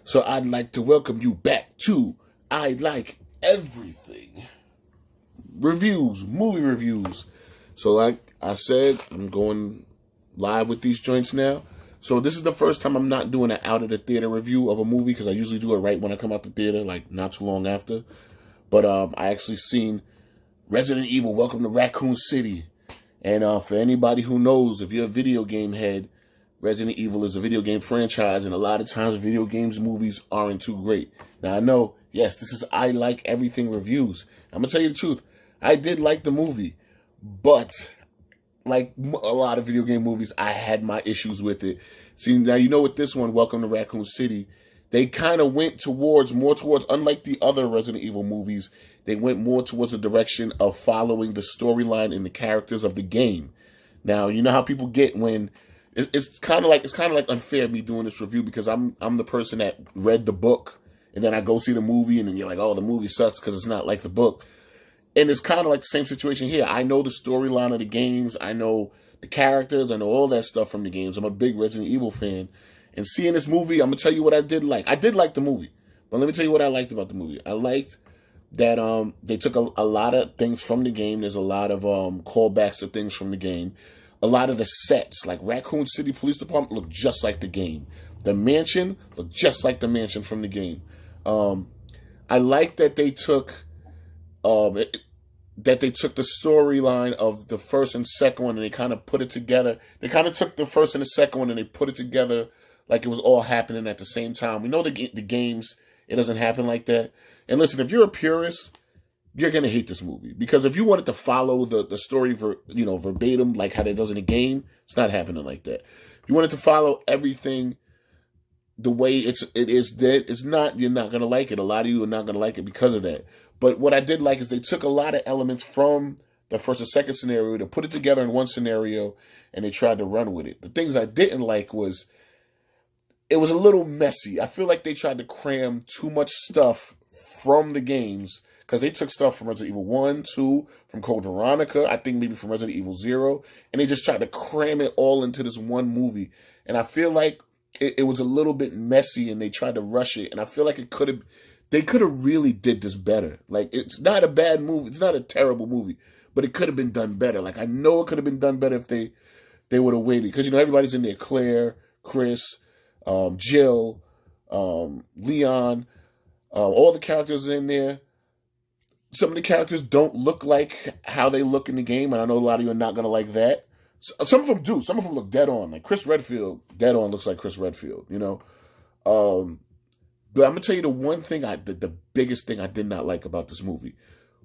So I'd like to welcome you back to I Like Everything Reviews, movie reviews. So like I said, I'm going live with these joints now. So this is the first time I'm not doing an out of the theater review of a movie, because I usually do it right when I come out the theater, like not too long after. But I actually seen Resident Evil Welcome to Raccoon City. And for anybody who knows, if you're a video game head, Resident Evil is a video game franchise, and a lot of times video games movies aren't too great. Now I know, yes, this is I Like Everything Reviews. I'm gonna tell you the truth. I did like the movie, but like a lot of video game movies, I had my issues with it. See, now you know with this one, Welcome to Raccoon City, they kind of went more towards, unlike the other Resident Evil movies, they went more towards the direction of following the storyline and the characters of the game. Now, you know how people get when it's kind of like unfair me doing this review, because I'm the person that read the book and then I go see the movie and then you're like, oh, the movie sucks because it's not like the book. And it's kind of like the same situation here. I know the storyline of the games. I know the characters. I know all that stuff from the games. I'm a big Resident Evil fan. And seeing this movie, I'm going to tell you what I did like. I did like the movie. But let me tell you what I liked about the movie. I liked that they took a lot of things from the game. There's a lot of callbacks to things from the game. A lot of the sets, like Raccoon City Police Department, look just like the game. The mansion looked just like the mansion from the game. I like that they took the storyline of the first and second one and they kind of put it together. They kind of took the first and the second one and they put it together like it was all happening at the same time. We know the games, it doesn't happen like that. And listen, if you're a purist, you're going to hate this movie. Because if you wanted to follow the story verbatim, like how it does in the game, it's not happening like that. If you wanted to follow everything the way it is, it's not, you're not going to like it. A lot of you are not going to like it because of that. But what I did like is they took a lot of elements from the first and second scenario to put it together in one scenario, and they tried to run with it. The things I didn't like was it was a little messy. I feel like they tried to cram too much stuff from the games, because they took stuff from Resident Evil 1, 2, from Code Veronica, I think maybe from Resident Evil 0, and they just tried to cram it all into this one movie. And I feel like it was a little bit messy, and they tried to rush it, and I feel like they could have really did this better. Like, it's not a bad movie, it's not a terrible movie, but it could have been done better. Like, I know it could have been done better if they would have waited, because, everybody's in there. Claire, Chris, Jill, Leon, all the characters in there. Some of the characters don't look like how they look in the game, and I know a lot of you are not going to like that. Some of them do. Some of them look dead on. Like Chris Redfield, dead on looks like Chris Redfield, But I'm going to tell you the one thing, the biggest thing I did not like about this movie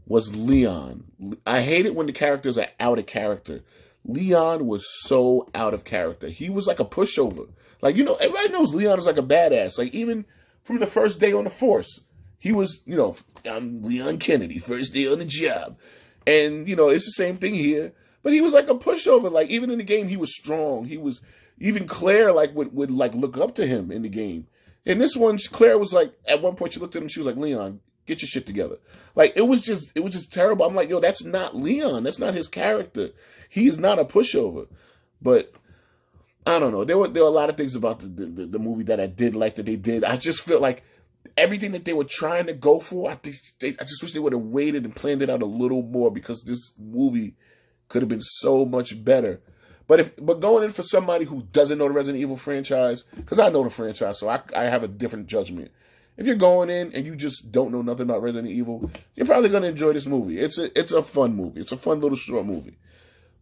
was Leon. I hate it when the characters are out of character. Leon was so out of character. He was like a pushover. Like, everybody knows Leon is like a badass. Like, even from the first day on the force, he was, I'm Leon Kennedy, first day on the job. And, it's the same thing here. But he was like a pushover. Like, even in the game, he was strong. He was, even Claire, like, would like, look up to him in the game. In this one, Claire was like, at one point, she looked at him, she was like, Leon, get your shit together. Like, it was just terrible. I'm like, yo, that's not Leon. That's not his character. He is not a pushover. But I don't know. There were a lot of things about the movie that I did like that they did. I just felt like everything that they were trying to go for, I just wish they would have waited and planned it out a little more, because this movie could have been so much better. But going in for somebody who doesn't know the Resident Evil franchise, because I know the franchise, so I have a different judgment. If you're going in and you just don't know nothing about Resident Evil, you're probably going to enjoy this movie. It's a fun movie. It's a fun little short movie.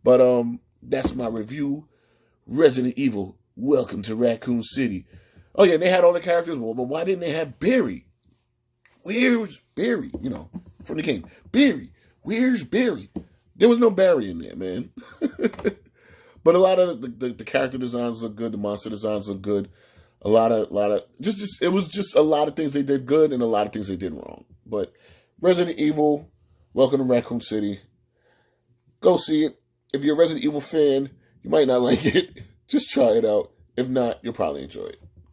But that's my review. Resident Evil, Welcome to Raccoon City. Oh yeah, and they had all the characters, but why didn't they have Barry? Where's Barry? From the game. Barry, where's Barry? There was no Barry in there, man. But a lot of the character designs look good. The monster designs look good. A lot of it was just a lot of things they did good and a lot of things they did wrong. But Resident Evil, Welcome to Raccoon City. Go see it. If you're a Resident Evil fan, you might not like it. Just try it out. If not, you'll probably enjoy it.